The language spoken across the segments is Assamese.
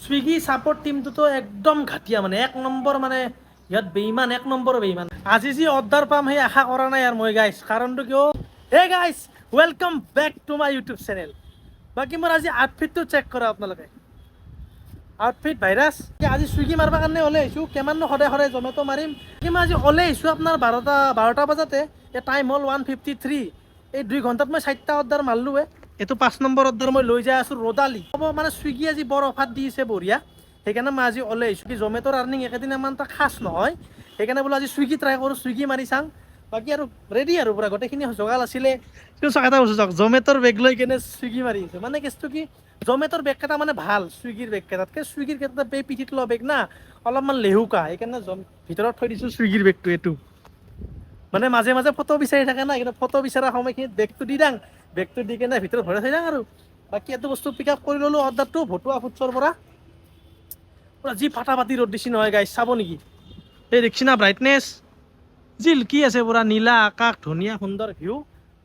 সুইগি সাপোৰ্ট টিমটোতো একদম ঘাটিয়া মানে এক নম্বৰ মানে ইয়াত বেইমান এক নম্বৰ বেইমান আজি যি অৰ্ডাৰ পাম সেই আশা কৰা নাই আৰু মই গাইছ কাৰণটো কিয় hey guys welcome back to my YouTube channel বাকী মোৰ আজি আউটফিটটো চেক কৰা আপোনালোকে আউটফিট ভাইৰাছ আজি চুইগি মাৰিবৰ কাৰণে ওলাই আহিছোঁ কিমাননো সদায় সদায় জমেটো মাৰিম কি মই আজি ওলাই আহিছোঁ আপোনাৰ 12টা বজাতে টাইম হ'ল 1:53 এই 2 ঘণ্টাত মই 4টা অৰ্ডাৰ মাৰিলোঁ এইটো 5 নম্বৰ অৰ্ডাৰ মই লৈ যাই আছোঁ ৰ'দালি হ'ব মানে চুইগি আজি বৰ অফাৰ দিছে বঢ়িয়া সেইকাৰণে মই আজি ওলাই আহিছোঁ কি জমেটোৰ আৰ্নিং একেদিন ইমান এটা খাচ নহয় সেইকাৰণে বোলো আজি চুইগি ট্ৰাই কৰোঁ চুইগি মাৰি চাওঁ বাকী আৰু ৰেডি আৰু পূৰা গোটেইখিনি যোগাল আছিলে কিন্তু চাওক এটা বস্তু চাওক জমেটোৰ বেগ লৈ কেনে চুইগি মাৰি আছোঁ মানে কেছটো কি জমেটোৰ বেগকেইটা মানে ভাল চুইগিৰ বেগকেইটাতকৈ চুইগিৰ কেইটা পিঠিত লোৱা বেগ না অলপমান লেহুকা সেইকাৰণে ভিতৰত থৈ দিছোঁ চুইগিৰ বেগটো এইটো মানে মাজে মাজে ফটো বিচাৰি থাকে না কিন্তু ফটো বিচৰা সময়খিনিত বেগটো দি দাং বেগটো দি কেনে ভিতৰত ভৰাই থৈ যাওঁ আৰু বাকী এইটো বস্তু পিক আপ কৰি ল'লোঁ অৰ্ডাৰটো ভতুৱা ফুডছৰ পৰা পূৰা যি ফাটা ফাটি ৰ'দ দিছি নহয় গাইছ চাব নেকি এই দেখিছি না ব্ৰাইটনেছ জিলকি আছে পূৰা নীলা আকাশ ধুনীয়া সুন্দৰ ভিউ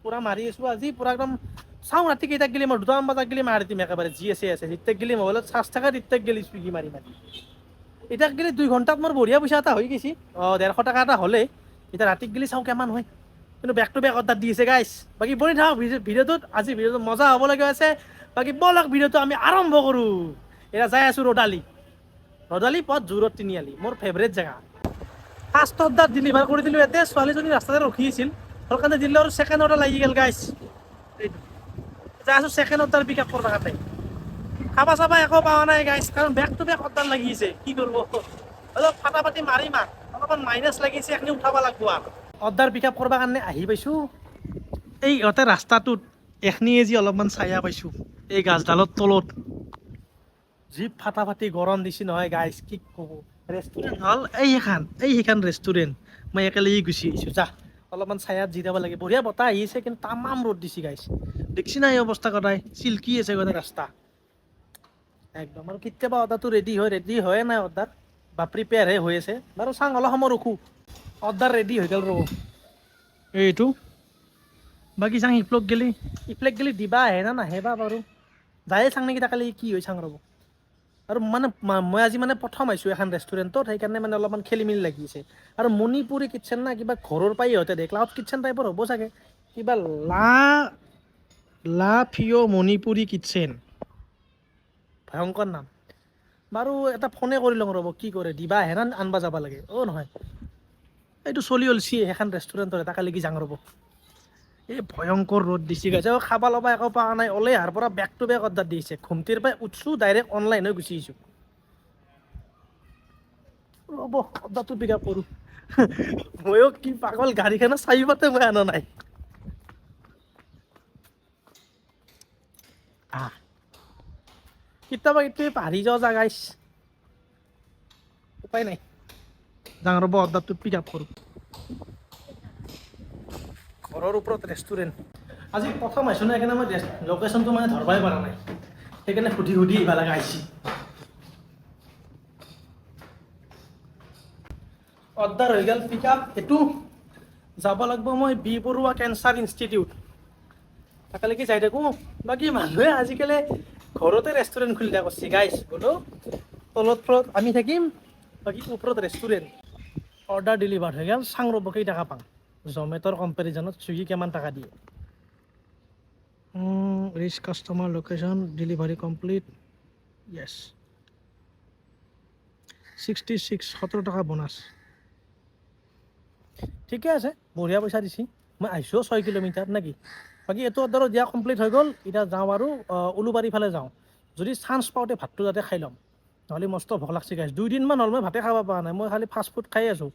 পূৰা মাৰি আছোঁ আজি পূৰা একদম চাওঁ ৰাতি কেইটাক গেলি মই 2টামান বজাত গেলি মাৰি দিম একেবাৰে যি আছে যেতিয়াক গেলি মোবাইলত চাৰ্জ থকা তেতিয়াক গেলি চুইগি মাৰি এতিয়াক গেলি 2 ঘণ্টাত মোৰ বঢ়িয়া পইচা এটা হৈ গৈছে 150 টকা এটা হ'লে এতিয়া ৰাতিক গেলি চাওঁ কিমান হয় কিন্তু বেক টু বেক অৰ্ডাৰ দি আছে গাইছ বাকী বনি থাকক ভিডিঅ'টোত আজি ভিডিঅ'টো মজা হ'বলগীয়া আছে বাকী ব'লক ভিডিঅ'টো আমি আৰম্ভ কৰোঁ এতিয়া যাই আছোঁ ৰদালি পথ জোৰত তিনিআলি মোৰ ফেভৰেট জেগা ফাৰ্ষ্ট অৰ্ডাৰ ডেলিভাৰ কৰি দিলোঁ ইয়াতে ছোৱালীজনী ৰাস্তাতে ৰখি আছিল তাৰ কাৰণে দিলে আৰু ছেকেণ্ড অৰ্ডাৰ লাগি গ'ল গাইছ যাই আছোঁ ছেকেণ্ড অৰ্ডাৰ পিক আপ কৰিব কাৰণে খাবা চাবা একো পোৱা নাই গাইছ কাৰণ বেক টু বেক অৰ্ডাৰ লাগিছে কি কৰিব অলপ ফাটা ফাটি মাৰি অলপমান মাইনাছ লাগিছে এইখিনি উঠাব লাগিব আৰু অৰ্ডাৰ পিক আপ কৰিব কাৰণে আহি পাইছোঁ এই ইহঁতে ৰাস্তাটোত এইখিনিয়ে যি অলপমান ছায়া পাইছোঁ এই গাছডালৰ তলত যি ফাটা ফাটি গৰম দিছে নহয় গাইছ কি ক'ব ৰেষ্টুৰেণ্ট হ'ল এইখন ৰেষ্টুৰেণ্ট মই একেলগে গুচি আহিছোঁ যা অলপমান ছায়াত যি যাব লাগে বঢ়িয়া বতাহ আহিছে কিন্তু তামাম ৰ'দ দিছে গাইছ দেখিছি না এই অৱস্থা কদাই চিল্কি আছে গোটেই ৰাস্তা একদম আৰু কেতিয়াবা অৰ্ডাৰটো ৰেডি হয় নাই অৰ্ডাৰ বা প্ৰিপেয়াৰহে হৈ আছে বাৰু চাওঁ অলপ সময় ৰখোঁ অৰ্ডাৰ ৰেডি হৈ গ'ল ৰ'ব এইটো বাকী চাং ইফ্লেক গেলি দিবা আহে না নাহে বা বাৰু যায়ে চাং নেকি তাকালি কি হয় চাং ৰ'ব আৰু মানে মই আজি মানে প্ৰথম আহিছোঁ এখন ৰেষ্টুৰেণ্টত সেইকাৰণে মানে অলপমান খেলি মেলি লাগিছে আৰু মণিপুৰী কিটচেন না কিবা ঘৰৰ পৰাই ইহঁতে দে ক্লাউড কিটচেন টাইপৰ হ'ব চাগে কিবা লা ফিঅ' মণিপুৰী কিটচেন ভয়ংকৰ নাম বাৰু এটা ফোনে কৰি লওঁ ৰ'ব কি কৰে দিবা আহে না আনবা যাব লাগে নহয় এইটো চলি অলছি সেইখন ৰেষ্টুৰেণ্টত এটা কালি কি যাং ৰ'ব এই ভয়ংকৰ ৰ'দ দিছে গাইছে খাবা ল'বা একো পোৱা নাই ওলাই অহাৰ পৰা বেক টু বেক অৰ্ডাৰ দিছে ঘুমটিৰ পৰাই উঠছোঁ ডাইৰেক্ট অনলাইন হৈ গুচি আহিছোঁ ৰ'ব অৰ্ডাৰটো পিক আপ কৰোঁ ময়ো কি পাগল গাড়ীখনে চাৰি পাতে মই আনা নাই কেতিয়াবা পাহৰি যোৱা যা গাইছ উপায় নাই যাওঁ ৰ'ব অৰ্ডাৰটো পিক আপ কৰোঁ ঘৰৰ ওপৰত ৰেষ্টুৰেণ্ট আজি প্ৰথম আহিছোঁ না সেইকাৰণে মই লোকেশ্যনটো মানে ধৰবাই পৰা নাই সেইকাৰণে সুধি আহিব লগা আহিছে অৰ্ডাৰ হৈ গ'ল পিক আপ এইটো যাব লাগিব মই বি বৰুৱা কেঞ্চাৰ ইনষ্টিটিউট তালৈকে যাই থাকোঁ বাকী মানুহে আজিকালি ঘৰতে ৰেষ্টুৰেণ্ট খুলি দিয়া কৰিছে গাইছ বোলো তলত ফ্ল'ৰত আমি থাকিম বাকী ওপৰত ৰেষ্টুৰেণ্ট অৰ্ডাৰ ডেলিভাৰ হৈ গ'ল চাং ৰ'ব কেইটকা পাম জমেটোৰ কম্পেৰিজনত চুইগি কিমান টকা দিয়ে reach customer location delivery complete য়েছ 17 টকা বোনাছ ঠিকে আছে বঢ়িয়া পইচা দিছি মই আহিছোঁ 6 কিলোমিটাৰ নেকি বাকী এইটো অৰ্ডাৰো দিয়া কমপ্লিট হৈ গ'ল এতিয়া যাওঁ আৰু উলুবাৰী ফালে যাওঁ যদি চান্স পাওঁতে ভাতটো যাতে খাই ল'ম নহ'লে মস্ত ভোক লাগছে গাইছ 2 দিনমান হ'ল মই ভাতে খাব পৰা নাই মই খালি ফাষ্ট ফুড খাই আছোঁ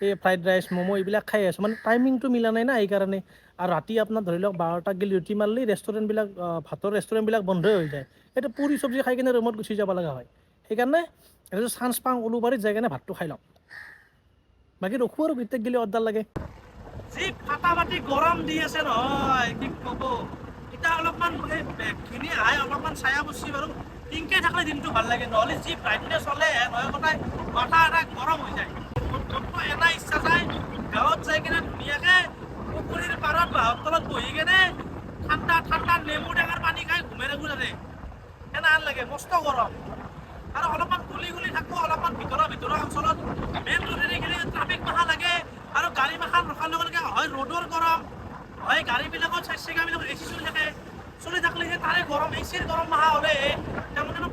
এই ফ্ৰাইড ৰাইচ ম'ম' এইবিলাক খাই আছোঁ মানে টাইমিংটো মিলা নাই না সেইকাৰণে আৰু ৰাতি আপোনাৰ ধৰি লওক 12টাত গেলি ৰুটি মাৰিলে ৰেষ্টুৰেণ্টবিলাক ভাতৰ ৰেষ্টুৰেণ্টবিলাক বন্ধই হৈ যায় সেইটো পুৰি চব্জি খাই কিনে ৰুমত গুচি যাব লগা হয় সেইকাৰণে এইটো চান্স পাওঁ উলুবাৰীত যাই কিনে ভাতটো খাই ল'ম বাকী ৰখোঁ আৰু কেতিয়াক গেলি অৰ্ডাৰ লাগে যি ফাটা ফাটি গৰম দি আছে নহয় কি ক'ব এতিয়া অলপমান বেগখিনি আহে অলপমান ছায়া বচি বাৰু পিংকে থাকিলে দিনটো ভাল লাগে নহ'লে যি ব্ৰাইটনেছ হ'লে নহয় কথাই মাথা এটা গৰম হৈ যায় এটা ইচ্ছা যায় গাঁৱত যাই কিনে ধুনীয়াকৈ পুখুৰীৰ পাৰত বাঁহৰ তলত বহি কিনে ঠাণ্ডা নেমু টেঙাৰ পানী খাই ঘুমাই থাকোঁ তাতে এনে লাগে মস্ত গৰম আৰু হয় ৰ'দৰ গৰম হয় গাড়ীবিলাকত চাৰি চকাবিলাকত এচি চলি থাকলে যে তাৰে গৰম এচিৰ গৰম মাহা হ'লে তাৰমানে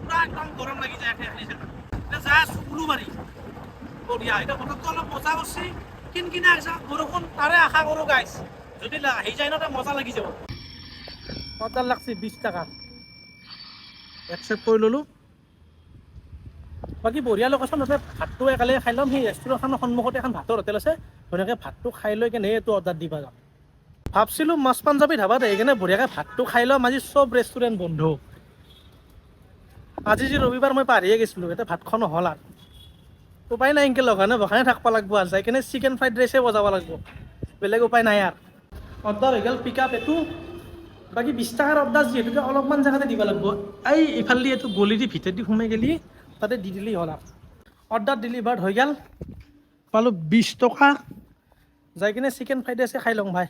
পুৰা একদম গৰম লাগি যায় এখনি জেগা এতিয়া যাই আছোঁ উলুবাৰী বঢ়িয়া এতিয়া বতৰটো অলপ মজা কৰিছে কিনকিনা বৰষুণ তাৰে আশা কৰোঁ গাইছ যদি আহি যায় ন মজা লাগি যাব অৰ্ডাৰ লাগছে 20 টকা একচেপ্ট কৰি ল'লোঁ বাকী বঢ়িয়া লোকেশ্যন আছে ভাতটো একেলগে খাই ল'ম সেই ৰেষ্টুৰেণ্টখনৰ সন্মুখতে এখন ভাতৰ হোটেল আছে ধুনীয়াকৈ ভাতটো খাই লৈ কেনে এইটো অৰ্ডাৰ দিবা যাম ভাবছিলোঁ মাছ পাঞ্জাবী ধাবাত সেইকাৰণে বঢ়িয়াকৈ ভাতটো খাই ল'ম আজি চব ৰেষ্টুৰেণ্ট বন্ধ আজি যি ৰবিবাৰ মই পাহৰিয়ে গৈছিলোঁ এতিয়া ভাতখন নহ'ল আৰু উপায় নাই এনকে লগানে বখানে থাকিব লাগিব আৰু যাই কিনে চিকেন ফ্ৰাইড ৰাইচে বজাব লাগিব বেলেগ উপায় নাই আৰু অৰ্ডাৰ হৈ গ'ল পিক আপ এইটো বাকী 20 টকাৰ অৰ্ডাৰ যিহেতুকে অলপমান জেগাতে দিব লাগিব এই ইফালে এইটো গলি দি ভিতৰত দি সোমাই গেলি তাতে দি দিলেই হ'ল আৰু অৰ্ডাৰ ডেলিভাৰ্ড হৈ গ'ল পালোঁ 20 টকা যাই কিনে চিকেন ফ্ৰাইড ৰাইচে খাই লওঁ ভাই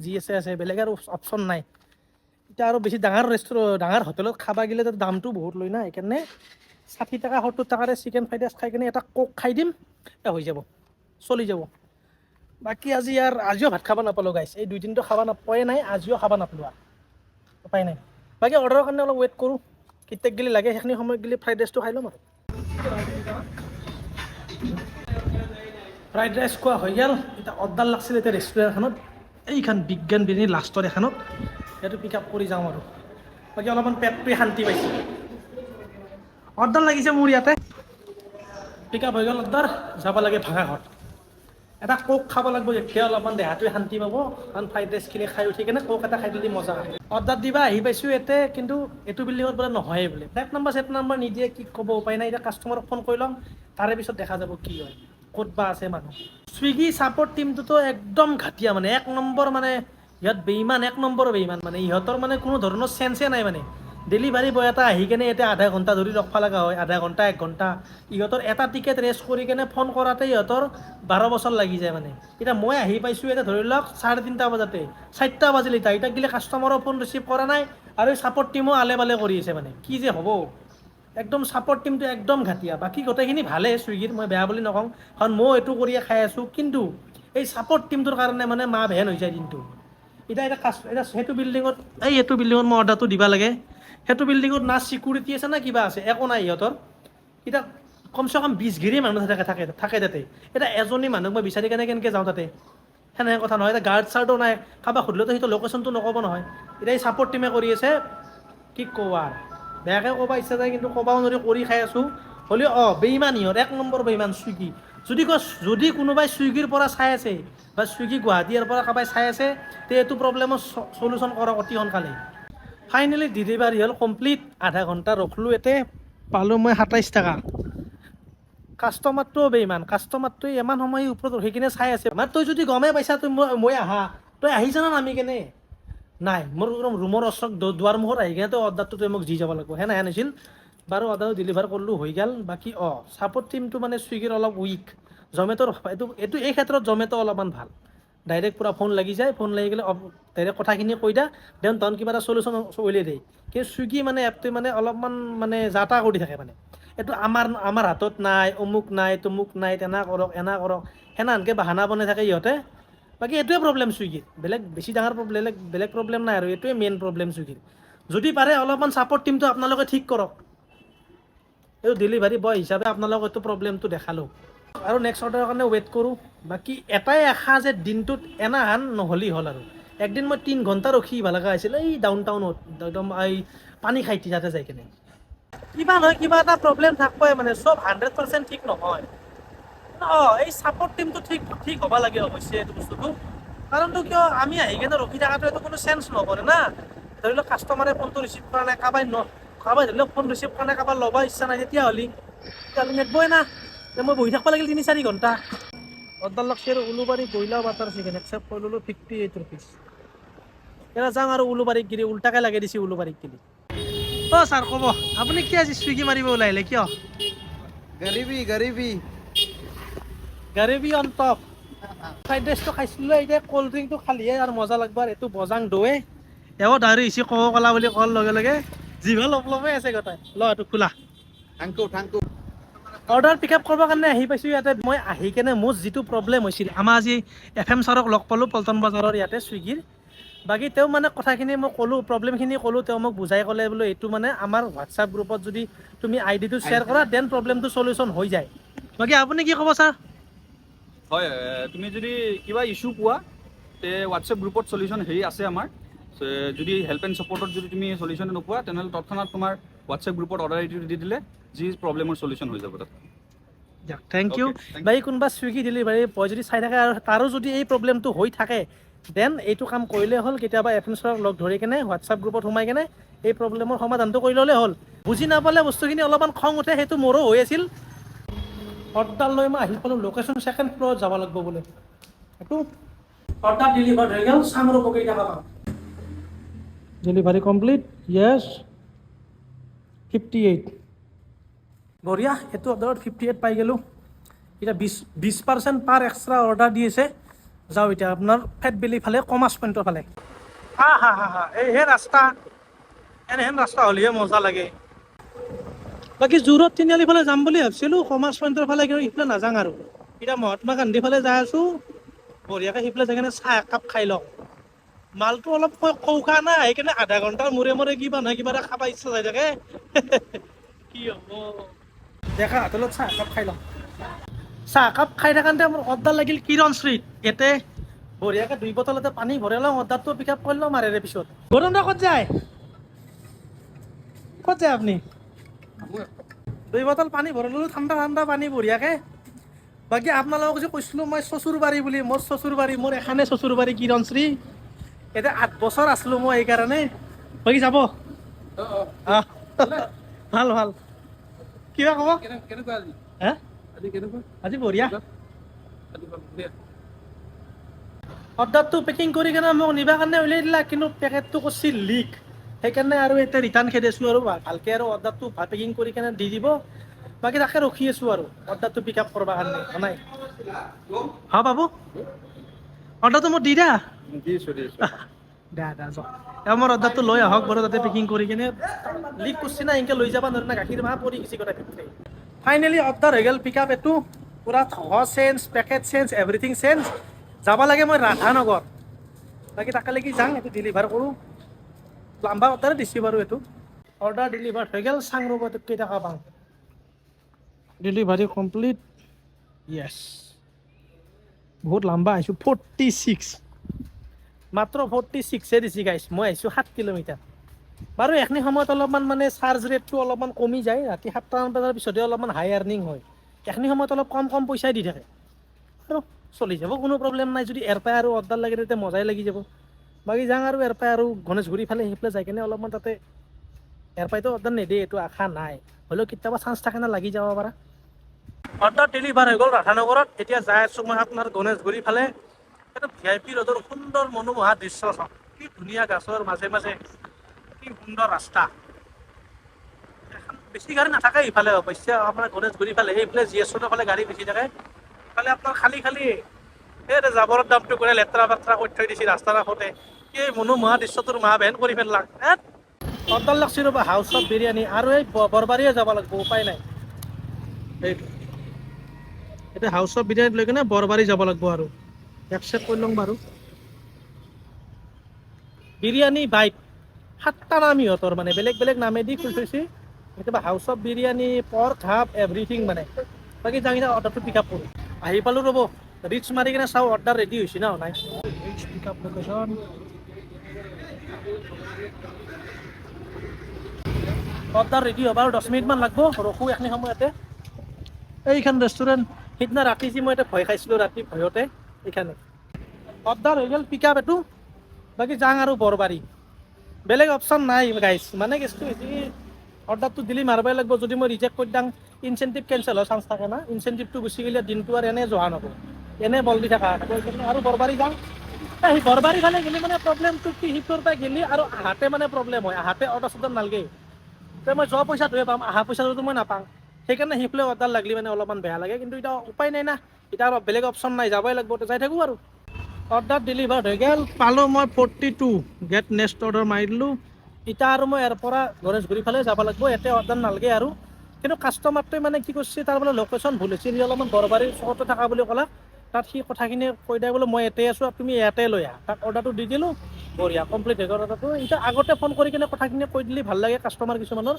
যি আছে বেলেগ আৰু অপশ্যন নাই এতিয়া আৰু বেছি ডাঙৰ হোটেলত খাব গ'লে তাত দামটো বহুত লয় না সেইকাৰণে 60 টকা 70 টকাৰে চিকেন ফ্ৰাইড ৰাইচ খাই কিনে এটা কোক খাই দিম হৈ যাব চলি যাব বাকী আজিও ভাত খাব নাপালোঁ গাইছ এই 2 দিনটো খাব নাপায়ে নাই আজিও খাব নাপালোঁ আৰু উপায় নাই বাকী অৰ্ডাৰৰ কাৰণে অলপ ৱেইট কৰোঁ কেতিয়াক গেলি লাগে সেইখিনি সময়ত গেলি ফ্ৰাইড ৰাইচটো খাই ল'ম আৰু ফ্ৰাইড ৰাইচ খোৱা হৈ গ'ল এতিয়া অৰ্ডাৰ লাগছিল এতিয়া ৰেষ্টুৰেণ্টখনত এইখন বিজ্ঞান বিৰিয়ানী লাষ্টৰ এখনত সেইটো পিক আপ কৰি যাওঁ আৰু বাকী অলপমান পেটটোৱে শান্তি পাইছে অৰ্ডাৰ লাগিছে মোৰ ইয়াতে পিক আপ হৈ গ'ল অৰ্ডাৰ যাব লাগে ভাঙাঘৰত এটা কোক খাব লাগিব এতিয়া অলপমান দেহাটোৱে শান্তি পাব কাৰণ ফ্ৰাইড ৰাইচখিনি খাই উঠি কিনে কোক এটা খাই দিলে মজা অৰ্ডাৰ দিবা আহি পাইছোঁ ইয়াতে কিন্তু এইটো বিল্ডিঙত বোলে নহয়ে বোলে ফ্লেট নম্বৰ নিদিয়ে কি ক'ব উপায় নাই এতিয়া কাষ্টমাৰক ফোন কৰি ল'ম তাৰে পিছত দেখা যাব কি হয় ক'ত বা আছে মানুহ ছুইগি ছাপৰ্ট টিমটোতো একদম ঘাটিয়া মানে 1 নম্বৰ মানে ইহঁত বেইমান 1 নম্বৰ বেইমান মানে ইহঁতৰ মানে কোনো ধৰণৰ চেন্সে নাই মানে ডেলিভাৰী বয় এটা আহি কেনে এতিয়া আধা ঘণ্টা ধৰি ৰখিব লগা হয় আধা ঘণ্টা 1 ঘণ্টা ইহঁতৰ এটা টিকেট ৰেষ্ট কৰি কেনে ফোন কৰাতে ইহঁতৰ 12 বছৰ লাগি যায় মানে এতিয়া মই আহি পাইছোঁ এতিয়া ধৰি লওক 3:30 বজাতে 4টা বাজিলে এতিয়া গিলে কাষ্টমাৰৰ ফোন ৰিচিভ কৰা নাই আৰু এই ছাপৰ্ট টিমো আলে বালে কৰি আছে মানে কি যে হ'ব একদম ছাপৰ্ট টিমটো একদম ঘাটিয়া বাকী গোটেইখিনি ভালেই ছুইগিৰ মই বেয়া বুলি নকওঁ কাৰণ মই এইটো কৰিয়ে খাই আছোঁ কিন্তু এই ছাপৰ্ট টিমটোৰ কাৰণে মানে মা ভেন হৈ যায় দিনটো এতিয়া সেইটো বিল্ডিঙত এইটো বিল্ডিঙত মই অৰ্ডাৰটো দিব লাগে সেইটো বিল্ডিঙত না চিকিউৰিটি আছে না কিবা আছে একো নাই সিহঁতৰ এতিয়া কমচে কম 20 ঘিৰি মানুহ থাকে তাতে এতিয়া এজনী মানুহক মই বিচাৰি কেনেকৈ যাওঁ তাতে সেনেকৈ কথা নহয় এতিয়া গাৰ্ড চাৰ্ডো নাই কাৰোবাক সুধিলেতো সেইটো লোকেশ্যনটো নক'ব নহয় এতিয়া এই ছাপৰ্ট টিমে কৰি আছে কি কোৱা বেয়াকৈ ক'ব ইচ্ছা যায় কিন্তু ক'বাও নোৱাৰি কৰি খাই আছোঁ হ'লেও বেইমান ইহঁত 1 নম্বৰ বেইমান ছুইগি যদি কোনোবাই ছুইগিৰ পৰা চাই আছে বা ছুইগি গুৱাহাটীৰ পৰা কাৰোবাই চাই আছে তে এইটো প্ৰব্লেমৰ চলিউশ্যন কৰক অতি সোনকালে ফাইনেলি ডেলিভাৰী হ'ল কমপ্লিট আধা ঘণ্টা ৰখলোঁ ইয়াতে পালোঁ মই 27 টকা কাষ্টমাৰটোও বেইমান কাষ্টমাৰটোৱে ইমান সময় ওপৰত ৰখি কিনে চাই আছে তই যদি গমেই পাইছা মই তই আহিছানে নামি কেনে নাই মোৰ ৰুমৰ ওচৰত দুৱাৰ মুখত আহি কিনে তই অৰ্ডাৰটো তই মোক দি যাব লাগিব সেনেহেন হৈছিল বাৰু অৰ্ডাৰটো ডেলিভাৰ কৰিলোঁ হৈ গ'ল বাকী ছাপৰ্ট টিমটো মানে ছুইগিৰ অলপ উইক জমেট'ৰ এই ক্ষেত্ৰত জমেট' অলপমান ভাল ডাইৰেক্ট পূৰা ফোন লাগি যায় ফোন লাগি গ'লে ডাইৰেক্ট কথাখিনি কৈ দিয়া দেন তখন কিবা এটা চলিউশ্যন উলিয়াই দিয়ে কিন্তু ছুইগি মানে এপটোৱে মানে অলপমান মানে যাতা কৰি থাকে মানে এইটো আমাৰ হাতত নাই অমুক নাই তমুক নাই তেনা কৰক সেনেকৈ বাহানা বনাই থাকে ইহঁতে বাকী এইটোৱে প্ৰব্লেম ছুইগিৰ বেলেগ বেছি ডাঙৰ বেলেগ প্ৰব্লেম নাই আৰু এইটোৱে মেইন প্ৰব্লেম ছুইগিৰ যদি পাৰে অলপমান ছাপৰ্ট টিমটো আপোনালোকে ঠিক কৰক এইটো ডেলিভাৰী বয় হিচাপে আপোনালোকক এইটো প্ৰব্লেমটো দেখালোঁ আৰু নেক্সট অৰ্ডাৰৰ কাৰণে ৱেইট কৰোঁ বাকী এটাই আশা যে দিনটোত এনাহান নহ'লেই হ'ল আৰু একদিন মই 3 ঘণ্টা ৰখি ভাল লগা হৈছিল এই ডাউন টাউনত একদম এই পানী খাইটি তাতে যাই কিনে কিবা নহয় কিবা এটা প্ৰব্লেম থাকবই মানে চব 100% ঠিক নহয় এই ছাপৰ্ট টিমটো ঠিক হ'ব লাগে অৱশ্যে এইটো বস্তুটো কাৰণটো কিয় আমি আহি কিনে ৰখি থকাটো এইটো কোনো চেঞ্চ নকৰে না ধৰি লওক কাষ্টমাৰে ফোনটো ৰিচিভ কৰা নাই কাৰোবাই ধৰি লওক ফোন ৰিচিভ কৰা নাই কাৰোবাৰ ল'ব ইচ্ছা নাই তেতিয়াহ'লে নেটবই না মই বহি থাকিব লাগিল 3-4 ঘণ্টা অৰ্ডাৰ লাগছে আৰু উলুবাৰী বইলাৰ বাটাৰ চিকেন একচেপ্ট কৰি ল'লোঁ 58 rupees এতিয়া যাওঁ আৰু উলুবাৰীক গিৰি উল্টাকৈ লাগে দিছে উলুবাৰীক গিৰি ছাৰ ক'ব আপুনি কি আজি ছুইগি মাৰিব ওলাইলে কিয় গাৰিবি অন টপ ফ্ৰাইড ৰাইচটো খাইছিলোঁ এতিয়া ক'ল্ড ড্ৰিংকটো খালিহে আৰু মজা লাগব আৰু এইটো বজাং দৌৱে ডাইৰেক্ট আহিছে ক'লা বুলি কোৱাৰ লগে লগে জিভা লপলপে আছে গোটাই এইটো খোলা অৰ্ডাৰ পিক আপ কৰিবৰ কাৰণে আহি পাইছোঁ ইয়াতে। মই আহি কেনে মোৰ যিটো প্ৰব্লেম হৈছিল, আমাৰ আজি FM ছাৰক লগ পালোঁ পল্টন বজাৰৰ ইয়াতে ছুইগিৰ। বাকী তেওঁ মানে কথাখিনি মই ক'লোঁ, প্ৰব্লেমখিনি ক'লোঁ, তেওঁ মোক বুজাই ক'লে বোলো এইটো মানে আমাৰ হোৱাটছআপ গ্ৰুপত যদি তুমি আইডিটো শ্বেয়াৰ কৰা দেন প্ৰব্লেমটো চলিউশ্যন হৈ যায়। বাকী আপুনি কি ক'ব ছাৰ? হয়, তুমি যদি কিবা ইছ্যু পোৱা তে হোৱাটছএপ গ্ৰুপত চলিউশ্যন আছে আমাৰ। যদি হেল্প এণ্ড ছাপৰ্টত যদি তুমি চলিউশ্যন নোপোৱা তেনেহ'লে তৎক্ষণাত তোমাৰ হোৱাটছএপ গ্ৰুপত অৰ্ডাৰ আইডিটো দি দিলে যি প্ৰব্লেমৰ চলিউশ্যন হৈ যাব তাত। Thank you. বাকী কোনোবা ছুইগি ডেলিভাৰী বয় যদি চাই থাকে আৰু তাৰো যদি এই প্ৰব্লেমটো হৈ থাকে দেন এইটো কাম কৰিলে হ'ল। কেতিয়াবা FM ছাৰক লগ ধৰি কেনে হোৱাটছআপ গ্ৰুপত সোমাই কেনে এই প্ৰব্লেমৰ সমাধানটো কৰি ল'লে হ'ল। বুজি নাপালে বস্তুখিনি অলপমান খং উঠে, সেইটো মোৰো হৈ আছিল। অৰ্ডাৰ লৈ মই আহি পালোঁ, লোকেশ্যন ছেকেণ্ড ফ্ল'ৰত যাব লাগিব বোলে। এইটো অৰ্ডাৰ ডেলিভাৰ হৈ গ'ল, চাম ৰ'ব কেইটা পাম। ডেলিভাৰী কমপ্লিট, য়েছ 58। বঢ়িয়া, এইটো অৰ্ডাৰত 58 পাই গ'লোঁ। এতিয়া 20% পাৰ এক্সট্ৰা অৰ্ডাৰ দি আছে। যাওঁ এতিয়া আপোনাৰ ফেট বেলি ফালে, কমাৰ্চ পইণ্টৰ ফালে। হা এইহে ৰাস্তা, এনেহেন ৰাস্তা হ'লেহে মজা লাগে। বাকী জোৰত তিনিআলি ফালে যাম বুলি ভাবিছিলোঁ, কমাৰ্চ পইণ্টৰ ফালে, কিন্তু সিফালে নাযাওঁ আৰু। এতিয়া মহাত্মা গান্ধী ফালে যাই আছোঁ, বঢ়িয়াকৈ সিফালে যাই কিনে চাহ একাপ খাই লওঁ। মালটো অলপ কৌখা নাই, সেইকাৰণে আধা ঘণ্টাৰ মূৰে মূৰে কিবা নহয় কিবা এটা খাব ইচ্ছা যাই থাকে। কি হ'ব দেখা হোটেলত চাহ একাপ খাই লওঁ। চাহ একাপ খাই থাকোঁতে মোৰ অৰ্ডাৰ লাগিল কিৰণশ্ৰীত। ইয়াতে বঢ়িয়াকৈ 2 বটলতে পানী ভৰাই লওঁ, অৰ্ডাৰটো পিক আপ কৰি লওঁ মাৰেৰে পিছত। গৌতম দা ক'ত যায়? ক'ত যায় আপুনি? 2 বটল পানী ভৰাই ল'লোঁ, ঠাণ্ডা ঠাণ্ডা পানী বঢ়িয়াকৈ। বাকী আপোনালোকক যে কৈছিলোঁ মই চচুৰবাৰী বুলি, মোৰ চচুৰবাৰী, মোৰ এখানে চচুৰবাৰী কিৰণশ্ৰী। এতিয়া 8 বছৰ আছিলোঁ মই এইকাৰণে। বাকী যাব? ভাল ভাল। কিবা ক'ব? হে? আজি বঢ়িয়া। অৰ্ডাৰটো পেকিং কৰি কেনে মোক নিবৰ কাৰণে উলিয়াই দিলা, কিন্তু পেকেটটো কৰিছিল লিক। সেইকাৰণে আৰু এতিয়া ৰিটাৰ্ণ খেদি আছোঁ আৰু ভালকৈ আৰু অৰ্ডাৰটো পেকিং কৰি কেনে দি দিব। বাকী তাকে ৰখি আছোঁ আৰু অৰ্ডাৰটো পিক আপ কৰিবৰ কাৰণে। নাই হা বাবু, অৰ্ডাৰটো মোক দি দা। দিছোঁ। দা যাওক, মোৰ অৰ্ডাৰটো লৈ আহক বাৰু, তাতে পেকিং কৰি কেনে। লিক কৰিছে না, এনেকৈ লৈ যাব নোৱাৰে না, গাখীৰ মাহ পৰি গৈছে গোটেই ভিতৰে। ফাইনেলি অৰ্ডাৰ হৈ গ'ল, পিক আপ এইটো পূৰা change, packet change, everything change. যাব লাগে মই ৰাধানগৰ। বাকী তাকে লাগি যাওঁ, এইটো ডেলিভাৰ কৰোঁ। লাম্বা অৰ্ডাৰে দিছোঁ বাৰু এইটো। অৰ্ডাৰ ডেলিভাৰ হৈ গ'ল, চাং ৰ'ব কেইটকা পাওঁ। ডেলিভাৰী কমপ্লিট, য়েছ। বহুত লাম্বা আহিছোঁ, 46। মাত্ৰ 46হে দিছে গাইছ, মই আহিছোঁ 7 কিলোমিটাৰ। বাৰু এইখিনি সময়ত অলপমান মানে চাৰ্জ ৰেটটো অলপমান কমি যায়, ৰাতি 7টামান বজাৰ পিছতহে অলপমান হাই আৰ্নিং হয়। এইখিনি সময়ত অলপ কম পইচাই দি থাকে আৰু চলি যাব, কোনো প্ৰব্লেম নাই। যদি ইয়াৰ পৰাই আৰু অৰ্ডাৰ লাগে তেতিয়া মজাই লাগি যাব। বাকী যাওঁ আৰু ইয়াৰ পৰাই আৰু গণেশগুৰি ফালে, সেইফালে যাই কিনে অলপমান তাতে ইয়াৰ পৰাইতো অৰ্ডাৰ নিদিয়ে, এইটো আশা নাই। হ'লেও কেতিয়াবা চান্স থাকে না, লাগি যাব পাৰা। অৰ্ডাৰ ডেলিভাৰ হৈ গ'ল ৰাধানগৰত। এতিয়া যাই আছোঁ মই আপোনাৰ গণেশগুৰি ফালে। এইটো VIP ৰোডৰ সুন্দৰ মনোমোহা দৃশ্য চাওক, কি ধুনীয়া গাছৰ মাজে মাজে, কি সুন্দৰ ৰাস্তা। বেছি গাড়ী নাথাকে ইফালে, অৱশ্যে আপোনাৰ গণেশগুৰি ফালে। সেইফালে GS ৰোডৰ ফালে গাড়ী বেছি থাকে, ইফালে আপোনাৰ খালী এই জাবৰৰ দামটো কৰে, লেতেৰা পেতেৰা কৰি থৈ দিছে ৰাস্তাৰ কাষতে। এই মনোমোহা দৃশ্যটোৰ মাহ বেন কৰি পেলাক। অৰ্ডাৰ লাগছি ৰ'বা, হাউচ অফ বিৰিয়ানী। আৰু এই বৰবাৰীয়ে যাব লাগিব, উপায় নাই। সেইটো এতিয়া হাউচ অফ বিৰিয়ানী লৈ কিনে বৰবাৰী যাব লাগিব আৰু একচেপ্ট কৰি লওঁ বাৰু। বিৰিয়ানী বাইট 7টা নাম ইহঁতৰ, মানে বেলেগ বেলেগ নামেদি খুলি থৈছে। কেতিয়াবা house of biryani, pork hub, everything মানে। বাকী যাওঁ এতিয়া অৰ্ডাৰটো পিক আপ কৰোঁ। আহি পালোঁ ৰ'ব, ৰিচ মাৰি কিনে চাওঁ অৰ্ডাৰ ৰেডি হৈছে না নাই। ৰিচ পিক আপ লোকেশ্যন, অৰ্ডাৰ ৰেডি হ'ব আৰু 10 মিনিটমান লাগিব। ৰখোঁ এইখিনি সময়তে। এইখন ৰেষ্টুৰেণ্ট, সিদিনা ৰাতি যি মই এটা ভয় খাইছিলোঁ, ৰাতি ভয়তে এইখানে। অৰ্ডাৰ হৈ গ'ল, পিক আপ এইটো। বাকী যাওঁ আৰু বৰবাৰী, বেলেগ অপশ্যন নাই গাইছ। মানে কেছটো হৈছে অৰ্ডাৰটো দিলি মাৰিবই লাগিব। যদি মই ৰিজেক্ট কৰি দিওঁ, ইনচেণ্টিভ কেঞ্চেল হোৱাৰ চান্স থাকে না। ইনচেণ্টিভটো গুচি গ'লে দিনটো আৰু এনেই যোৱা নহ'ব, এনেই বল দি থকা আৰু বৰবাৰী যাওঁ। সেই বৰবাৰী ফালে গ'লে মানে প্ৰব্লেমটো কি, সিটোৰ পৰা গ'লে আৰু আহাতে মানে প্ৰব্লেম হয়। আহাতে অৰ্ডাৰ চৰ্ডাৰ নালাগে, মই যোৱা পইচাটোহে পাম, অহা পইচাটোতো মই নাপাওঁ। সেইকাৰণে সিফালে অৰ্ডাৰ লাগিলে মানে অলপমান বেয়া লাগে, কিন্তু এতিয়া উপায় নাই না। এতিয়া আৰু বেলেগ অপশ্যন নাই, যাবই লাগিব, যাই থাকোঁ আৰু। অৰ্ডাৰ ডেলিভাৰ হৈ গ'ল, পালোঁ মই 42। গেট নেক্সট অৰ্ডাৰ মাৰি দিলোঁ। এতিয়া আৰু মই ইয়াৰ পৰা গণেশগুৰি ফালে যাব লাগিব, ইয়াতে অৰ্ডাৰ নালাগে আৰু। কিন্তু কাষ্টমাৰটোৱে মানে কি কৰিছে তাৰ বোলে লোকেশ্যন ভুল হৈছে, সি অলপমান গড়বাৰীৰ চকতে থকা বুলি ক'লা। তাত সি কথাখিনি কৈ দিয়ে বোলে মই ইয়াতে আছোঁ, তুমি ইয়াতে লৈ আহা। তাক অৰ্ডাৰটো দি দিলোঁ, বঢ়িয়া কমপ্লিট হৈ গ'ল অৰ্ডাৰটো। এতিয়া আগতে ফোন কৰি কিনে কথাখিনি কৈ দিলে ভাল লাগে কাষ্টমাৰ কিছুমানৰ।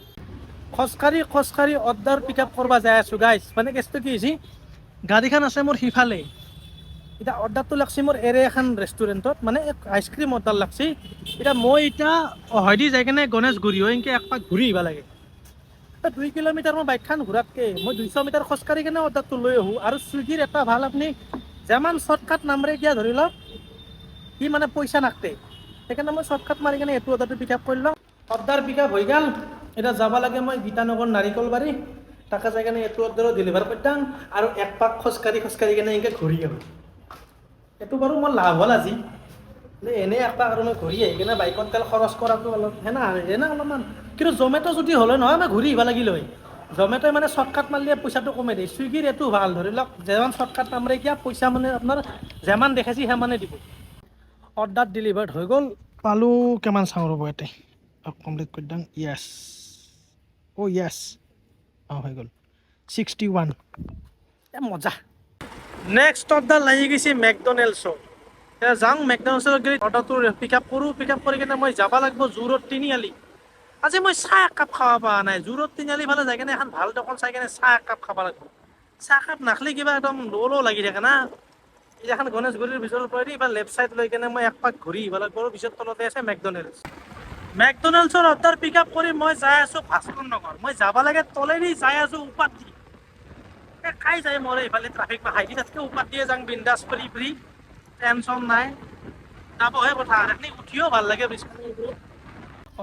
খোজকাঢ়ি অৰ্ডাৰ পিক আপ কৰিব যাই আছোঁ গাইজ। মানে কেছটো কি হৈছে, গাড়ীখন আছে মোৰ সিফালে, এতিয়া অৰ্ডাৰটো লাগছে মোৰ এৰে এখন ৰেষ্টুৰেণ্টত, মানে আইচক্ৰীম অৰ্ডাৰ লাগছে। এতিয়া মই হয়দি যাই কিনে গণেশগুৰি হৈ এনেকৈ এক পাক ঘূৰি আহিব লাগে। 2 কিলোমিটাৰ মই বাইকখন ঘূৰাতকৈ মই 200 মিটাৰ খোজকাঢ়ি কিনে অৰ্ডাৰটো লৈ আহোঁ। আৰু চুইগিৰ এটা ভাল, আপুনি যিমান শ্বৰ্টকাট নামৰে এতিয়া ধৰি লওক সি মানে পইচা নাকটে, সেইকাৰণে মই শ্বৰ্টকাট মাৰি কিনে এইটো অৰ্ডাৰটো পিক আপ কৰি লওঁ। অৰ্ডাৰ পিক আপ হৈ গ'ল। এতিয়া যাব লাগে মই গীতানগৰ নাৰিকলবাৰী, তাকে যাই কিনে এইটো অৰ্ডাৰো ডেলিভাৰ কৰি দিম আৰু এক পাক খোজকাঢ়ি কিনে এনেকৈ ঘূৰি আহোঁ। এইটো বাৰু মোৰ লাভ হ'ল আজি, এনেই এক পাক আৰু মই ঘূৰি আহি কিনে বাইকত তেল খৰচ কৰাটো অলপ এনে অলপমান। কিন্তু জমেট' যদি হ'লে নহয় মই ঘূৰি আহিব লাগিল হয়। জমেট'ই মানে শ্বৰ্টকাট মাৰিলে পইচাটো কমাই দিয়ে। চুইগিৰ এইটো ভাল, ধৰি লওক যিমান শ্বৰ্টকাট নামৰে এতিয়া পইচা মানে আপোনাৰ যিমান দেখাইছে সিমানে দিব। অৰ্ডাৰ ডেলিভাৰ্ড হৈ গ'ল, পালোঁ কিমান চাওঁ ৰ'ব ইয়াতে কমপ্লিট কৰি দিম। য়েছ, অ' য়েছ, অঁ হৈ গ'ল 61। মজা। নেক্সট অৰ্ডাৰ লাগি গৈছে মেকডনেল্ডছৰ। যাওঁ মেকডনেল্ডছৰ গৈ অৰ্ডাৰটো পিক আপ কৰোঁ। পিক আপ কৰি কিনে মই যাব লাগিব জু-ৰোড তিনিআলি। আজি মই চাহ একাপ খাব পৰা নাই। জু-ৰোড তিনিআলি ফালে যাই কিনে এখন ভাল দোকান চাই কিনে চাহ একাপ খাব লাগিব। চাহকাপ নাখালে কিবা একদম ল' লাগি থাকে না। এখন গণেশগুৰিৰ ভিতৰৰ পৰেদি বা লেফ্ট চাইড লৈ কিনে মই এক পাক ঘূৰি আহিব লাগিব। পিছত তলতে আছে মেকডনেল্ডছ। মেকডনেল্ডছৰ অৰ্ডাৰ পিক আপ কৰি মই যাই আছোঁ ভাস্কৰ নগৰ। মই যাব লাগে তলেদি যাই আছোঁ উপাধি খাই যায় মোৰ এইফালে ট্ৰাফিক বা হাইটি, তাতকৈ উপাত দিয়ে যাওঁ বিন্দাছ ফ্ৰী টেনশ্যন নাই। যাবহে কথা এখিনি উঠিও ভাল লাগে ব্ৰিজখনৰ ওপৰত।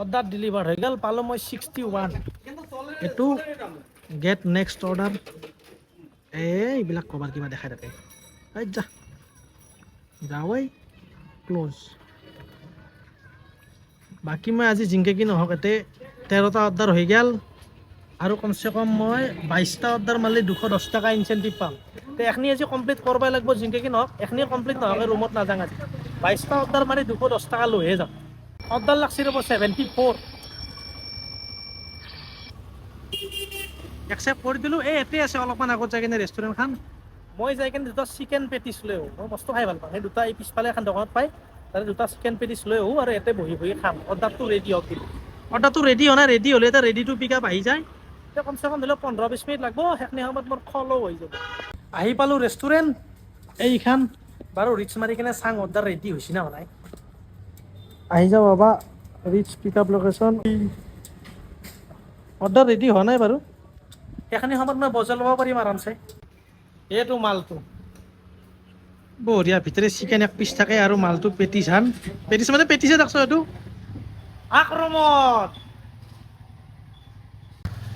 অৰ্ডাৰ ডেলিভাৰ হৈ গ'ল, পালোঁ মই 61। এইটো গেট নেক্সট অৰ্ডাৰ। এইবিলাক ক'বাৰ কিবা দেখাই থাকে, যা যাৱেই ক্ল'জ। বাকী মই আজি জিংকে কি নহওক ইয়াতে 13টা অৰ্ডাৰ হৈ গ'ল আৰু কমচে কম মই 22টা অৰ্ডাৰ মাৰিলে 210 টকা ইনচেণ্টিভ পাম। তো এখিনি আজি কমপ্লিট কৰিবই লাগিব জিংকে কি নহওক। এখিনি কমপ্লিট নহ'লে ৰুমত নাযাওঁ আজি। 22টা অৰ্ডাৰ মাৰি 210 টকা লৈহে যাম। অৰ্ডাৰ লাগছে ৰ'ব 74। একচেপ্ট কৰি দিলোঁ। এতে আছে অলপমান আগত যাই কিনে ৰেষ্টুৰেণ্টখন। মই যাই কিনে দুটা চিকেন পেটিছ লৈ আহোঁ। মই বস্তু খাই ভাল পাওঁ। সেই দুটা এই পিছফালে এখন দোকানত পায়, তাতে দুটা চিকেন পেটিছ লৈ আহোঁ আৰু ইয়াতে বহি খাম। অৰ্ডাৰটো ৰেডি হওক কিন্তু। অৰ্ডাৰটো ৰেডি হোৱা নাই, ৰেডি হ'লে এটা ৰেডি টু পিক আপ আহি যায়। এতিয়া কমচে কম ধৰি লওক 15-20 মিনিট লাগিব। সেইখিনি সময়ত মোৰ খোৱাও হৈ যাব। আহি পালোঁ ৰেষ্টুৰেণ্ট এইখন। বাৰু ৰিচ মাৰি কিনে চাং অৰ্ডাৰ ৰেডি হৈছে না নাই। আহি যাওঁ বাবা, ৰিচ পিক আপ লোকেশ্যন। অৰ্ডাৰ ৰেডি হোৱা নাই বাৰু। সেইখিনি সময়ত মই বজাৰ ল'ব পাৰিম আৰামছে। এইটো মালটো বঢ়িয়া, ভিতৰে চিকেন এক পিচ থাকে আৰু মালটো পেটিছ হান। পেটিছ মানে পেটিছে দেখছো এইটো আক্ৰমণ।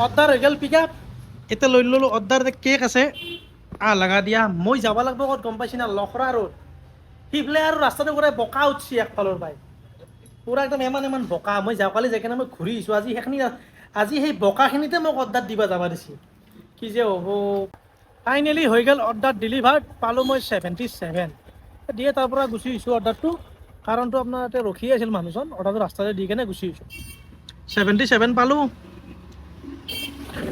অৰ্ডাৰ হৈ গ'ল পিক আপ। এতিয়া লৈ ল'লোঁ অৰ্ডাৰ। কেক আছে লগা দিয়া। মই যাব লাগিব ক'ত গম পাইছি না, লখৰা ৰোড। সিফালে আৰু ৰাস্তাটো পূৰা বোকা উঠছি একফালৰ পৰাই, পূৰা একদম ইমান বোকা। মই যাওঁকালি যাই কিনে মই ঘূৰি আহিছোঁ। আজি সেই বোকাখিনিতে মোক অৰ্ডাৰ দিব যাব দিছে। কি যে হ'ব। ফাইনেলি হৈ গ'ল অৰ্ডাৰ ডেলিভাৰ্ড, পালোঁ মই 77 দিয়ে। তাৰ পৰা গুচি আহিছোঁ অৰ্ডাৰটো। কাৰণটো আপোনাৰ ইয়াতে ৰখি আছিল মানুহজন, অৰ্ডাৰটো ৰাস্তাতে দি কিনে গুচি আহিছোঁ। 77 পালোঁ।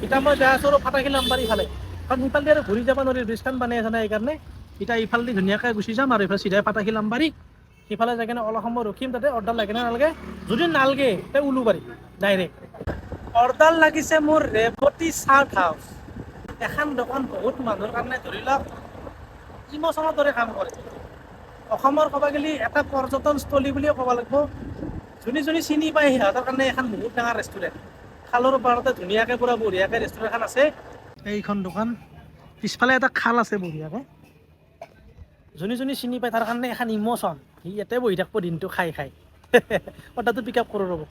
এতিয়া মই যাই আছোঁ আৰু ফাটাখিল আমবাৰী ফালে, কাৰণ সিফালেদি আৰু ঘূৰি যাব নোৱাৰি, ব্ৰিজখন বনাই আছে না সেইকাৰণে। এতিয়া ইফালেদি ধুনীয়াকৈ গুচি যাম আৰু এইফালে চিধাই ফাটাখিল আমবাৰী। সিফালে যাই কিনে অলপ সময় ৰখিম, তাতে অৰ্ডাৰ লাগে না নালাগে। যদি নালগে তে উলুবাৰী ডাইৰেক্ট। অৰ্ডাৰ লাগিছে মোৰ ৰেৱতী চাট হাউচ। এখন দোকান বহুত মানুহৰ কাৰণে ধৰি লওক ইমোচনৰ দৰে কাম কৰে। অসমৰ ক'ব গ'লে এটা পৰ্যটনস্থলী বুলিয়ে ক'ব লাগিব। যোনে চিনি পায় সিহঁতৰ কাৰণে এখন বহুত ডাঙৰ ৰেষ্টুৰেণ্ট। খালৰ পাৰতে ধুনীয়াকৈ পূৰা বঢ়িয়াকৈ ৰেষ্টুৰেণ্টখন আছে। এইখন দোকান পিছফালে এটা খাল আছে বঢ়িয়াকৈ। যোনে চিনি পায় তাৰ কাৰণে এখন ইমোচন। সি ইয়াতে বহি থাকিব দিনটো খাই। অৰ্ডাৰটো পিক আপ কৰোঁ ৰ'ব।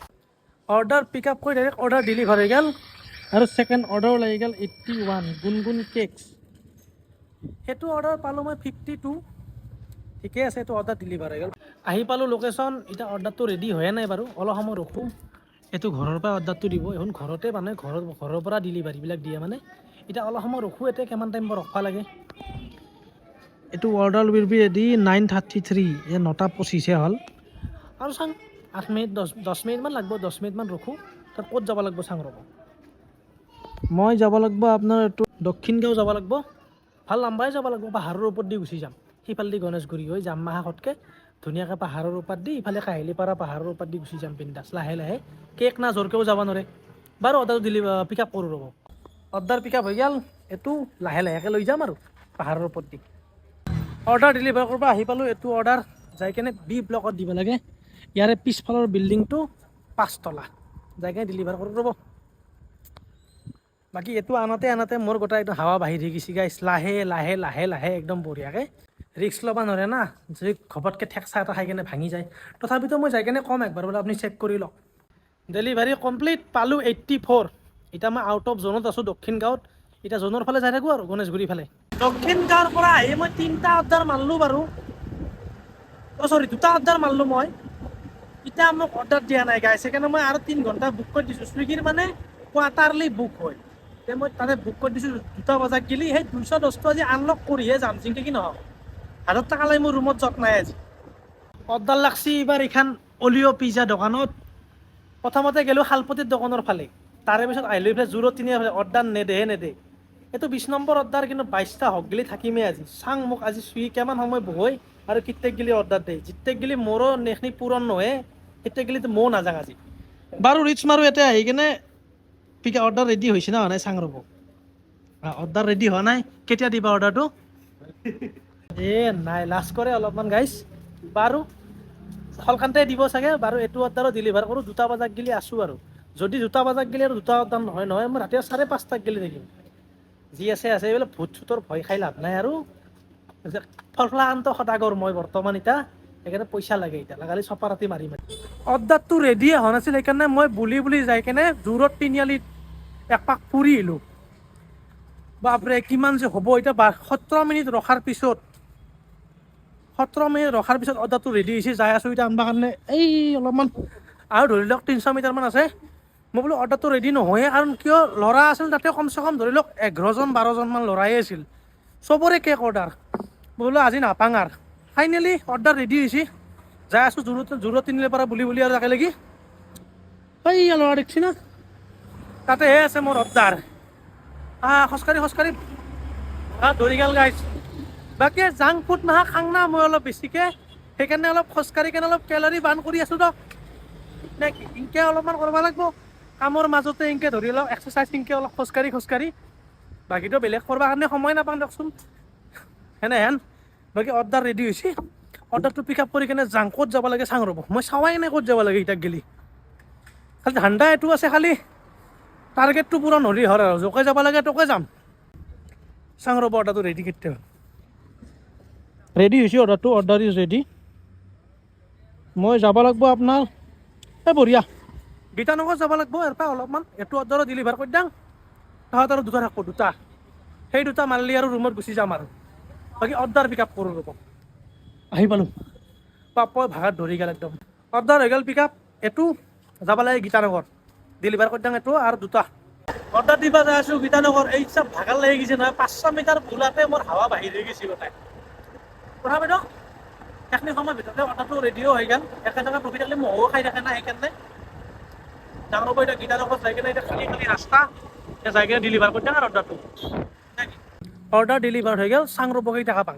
অৰ্ডাৰ পিক আপ কৰি ডাইৰেক্ট অৰ্ডাৰ ডেলিভাৰ হৈ গ'ল। আৰু ছেকেণ্ড অৰ্ডাৰো লাগি গ'ল 81 গুণগুণ কেকছ। সেইটো অৰ্ডাৰ পালোঁ মই 52। ঠিকে আছে, এইটো অৰ্ডাৰ ডেলিভাৰ হৈ গ'ল। আহি পালোঁ লোকেশ্যন। এতিয়া অৰ্ডাৰটো ৰেডি হোৱাই নাই বাৰু, অলপ সময় ৰখোঁ। এইটো ঘৰৰ পৰা অৰ্ডাৰটো দিব। এখন ঘৰতে মানে ঘৰৰ পৰা ডেলিভাৰীবিলাক দিয়ে মানে। এতিয়া অলপ সময় ৰখোঁ। এতিয়া কিমান টাইম ৰখিব লাগে। এইটো অৰ্ডাৰ উইল বি ৰেডি 9:33। 9:25 হ'ল আৰু চাং 8 মিনিট 10 মিনিটমান লাগিব। 10 মিনিটমান ৰখোঁ। তাত ক'ত যাব লাগিব চাং ৰ'ব। মই যাব লাগিব আপোনাৰ এইটো দক্ষিণ গাঁও যাব লাগিব, ভাল লাম্বাই যাব লাগিব, পাহাৰৰ ওপৰত দি গুচি যাম, সিফালেদি গণেশগুৰি হৈ যাম মাহাকতকৈ ধুনীয়াকৈ পাহাৰৰ ওপৰত দি ইফালে কাহিলীপাৰা পাহাৰৰ ওপৰত দি গুচি যাম বিন্দাছ লাহে লাহে, কেক না জোৰকৈও যাব নোৱাৰে। বাৰু অৰ্ডাৰটো দিলি পিক আপ কৰোঁ ৰ'ব, অৰ্ডাৰ পিক আপ হৈ গ'ল, এইটো লাহে লাহেকৈ লৈ যাম আৰু পাহাৰৰ ওপৰত দি। অৰ্ডাৰ ডেলিভাৰ কৰিব আহি পালোঁ, এইটো অৰ্ডাৰ যাই কেনে বি ব্লকত দিব লাগে, ইয়াৰে পিছফালৰ বিল্ডিংটো 5 তলা, যাই কেনে ডেলিভাৰ কৰোঁ ৰ'ব। বাকী এইটো আনতে মোৰ গোটেই একদম হাৱা বাঢ়ি থাকি গৈছে গাইছ, লাহে লাহে লাহে লাহে একদম বঢ়িয়াকৈ, ৰিক্স ল'ব নোৱাৰে না, যদি ঘপতকৈ ঠেকচা এটা খাই কেনে ভাঙি যায়। তথাপিতো মই যাই কেনে কম একবাৰ বোলে আপুনি চেক কৰি লওক। ডেলিভাৰী কমপ্লিট, পালোঁ 84। এতিয়া মই আউট অফ জ'নত আছোঁ দক্ষিণ গাঁৱত, এতিয়া জ'নৰ ফালে যাই থাকোঁ আৰু গণেশগুৰি ফালে। দক্ষিণ গাঁৱৰ পৰা আহি মই 3টা অৰ্ডাৰ মাৰিলোঁ বাৰু, চৰি 2টা অৰ্ডাৰ মাৰিলোঁ মই, এতিয়া মোক অৰ্ডাৰ দিয়া নাই গাইছ, সেইকাৰণে মই আৰু 3 ঘণ্টা বুক কৰি দিছোঁ। চুইগিৰ মানে কোৱাৰ্টাৰলি বুক হয়, এতিয়া মই তাতে বুক কৰি দিছোঁ 2টা বজাত গেলি, সেই 210টো আজি আনলক কৰিহে যাম জিংকে কি নহওক, 1000 টকা লৈ মোৰ ৰুমত যত নাই আজি। অৰ্ডাৰ লাগছি এইবাৰ এইখন অলিঅ' পিজ্জা দোকানত, প্ৰথমতে গ'লোঁ শালপতিৰ দোকানৰ ফালে, তাৰে পিছত আহিলোঁ এইফালে জোৰত তিনিআলিৰ অৰ্ডাৰ নেদে। এইটো 20 নম্বৰ অৰ্ডাৰ, কিন্তু 22টা হওক গেলি থাকিমেই আজি, চাং মোক আজি চুই কিমান সময় বহৈ আৰু কিত্যেক গেলি অৰ্ডাৰ দিয়ে, যিত্যেক গেলি মোৰো নেখনি পূৰণ নহয়, সেইত্যেক গেলি ময়ো নাযাওঁ আজি। বাৰু ৰিচ মাৰোঁ, ইয়াতে আহি কেনে পিক অৰ্ডাৰ ৰেডি হৈছে না হোৱা নাই চাং ৰ'ব, অৰ্ডাৰ ৰেডি হোৱা নাই, কেতিয়া দিবা অৰ্ডাৰটো? নাই লাজ কৰে অলপমান গাইছ, বাৰু সোনকালতে দিব চাগে। বাৰু এইটো অৰ্ডাৰো ডেলিভাৰ কৰোঁ, 2টা বজাত গেলি আছোঁ আৰু, যদি 2টা বজাত গেলি আৰু 2টা অৰ্ডাৰ নহয় মই ৰাতি 5:30 গেলি থাকিম, যি আছে এইবিলাক ভূত চুতৰ ভয় খাই লাভ নাই আৰু, ফলফলাকান্ত সদাগৰ মই বৰ্তমান এতিয়া, সেইকাৰণে পইচা লাগে, এতিয়া লগালি চপা ৰাতি মাৰিম। অৰ্ডাৰটো ৰেডিয়ে হোৱা নাছিল, সেইকাৰণে মই বুলি যাই কেনে জোৰত তিনিআলিত একপাক ফুৰি আহিলোঁ। বাপৰে কিমান যে হ'ব, এতিয়া 17 মিনিট ৰখাৰ পিছত, 17 মিনিট ৰখাৰ পিছত অৰ্ডাৰটো ৰেডি হৈছে, যাই আছোঁ এতিয়া আনবা কাৰণে, এই অলপমান আৰু ধৰি লওক 300 মিটাৰমান আছে। মই বোলো অৰ্ডাৰটো ৰেডি নহয়ে, কাৰণ কিয় ল'ৰা আছিল তাতে, কমচে কম ধৰি লওক 11-12জনমান ল'ৰাই আছিল, চবৰে কেক অৰ্ডাৰ, বোলো আজি নাপাং আৰু। ফাইনেলি অৰ্ডাৰ ৰেডি হৈছে, যাই আছোঁ জোৰত তিনিআলিৰ পৰা বুলি আৰু তাকে লাগি, এই ল'ৰা দেখছি না, তাতেহে আছে মোৰ অৰ্ডাৰ। খোজকাঢ়ি দৌৰি গেল গাইছ। বাকী জাংক ফুড খাং না মই অলপ বেছিকৈ, সেইকাৰণে অলপ খোজকাঢ়ি কেনে অলপ কেলৰি বাৰ্ণ কৰি আছোঁ দিয়ক, নে কি ইনকে অলপমান কৰিব লাগিব, কামৰ মাজতে ইনকে ধৰি লওক এক্সাৰচাইজ, ইনকে অলপ খোজকাঢ়ি, বাকীতো বেলেগ কৰিব কাৰণে সময় নাপাওঁ দিয়কচোন, সেনেহেন। বাকী অৰ্ডাৰ ৰেডি হৈছে, অৰ্ডাৰটো পিক আপ কৰি কেনে যাং, ক'ত যাব লাগে চাং ৰ'ব, মই চাৱাই নাই ক'ত যাব লাগে ইতাক গেলি, খালি ধান্দা এইটো আছে, খালি টাৰ্গেটটো পূৰণ হ'লি হয় আৰু, য'কে যাব লাগে তোকে যাম। চাং ৰ'ব অৰ্ডাৰটো ৰেডি কেতিয়া ৰেডি হৈছে, অৰ্ডাৰ ইজ ৰেডি। মই যাব লাগিব আপোনাৰ বঢ়িয়া গীতানগৰ যাব লাগিব, ইয়াৰ পৰা অলপমান, এইটো অৰ্ডাৰো ডেলিভাৰ কৰি দিওঁ, তাহাঁত আৰু 2টা থাকব, 2টা, সেই 2টা মাৰিলি আৰু ৰুমত গুচি যাম আৰু। বাকী অৰ্ডাৰ পিক আপ কৰোঁ ৰ'ব, আহি পালোঁ, পাপই ভাগাত ধৰি গ'ল একদম। অৰ্ডাৰ হৈ গ'ল পিক আপ, এইটো যাব লাগে গীতানগৰ, ডেলিভাৰ কৰি দিওঁ এইটো আৰু 2টা। অৰ্ডাৰ দিবা যাই আছোঁ গীতানগৰ, এই চব ভাগাৰ লাগি গৈছে নহয়, 500 মিটাৰ বোলাতে মোৰ হাৱা বাঢ়ি হৈ গৈছে গোটাই। কথা বাইদেউ সেইখিনি সময়ৰ ভিতৰতে অৰ্ডাৰটো ৰেডিও হৈ গ'ল, একেলগে বহি থাকিলে মহো খাই থাকে না, সেইকাৰণে ডাঙৰ বৈ এতিয়া গীতানগৰত যাই কিনে এতিয়া খালি ৰাস্তা, যাই কিনে ডেলিভাৰ কৰি দিওঁ আৰু অৰ্ডাৰটো। অৰ্ডাৰ ডেলিভাৰ হৈ গ'ল, চাং ৰ'ব কেইটকা পাং।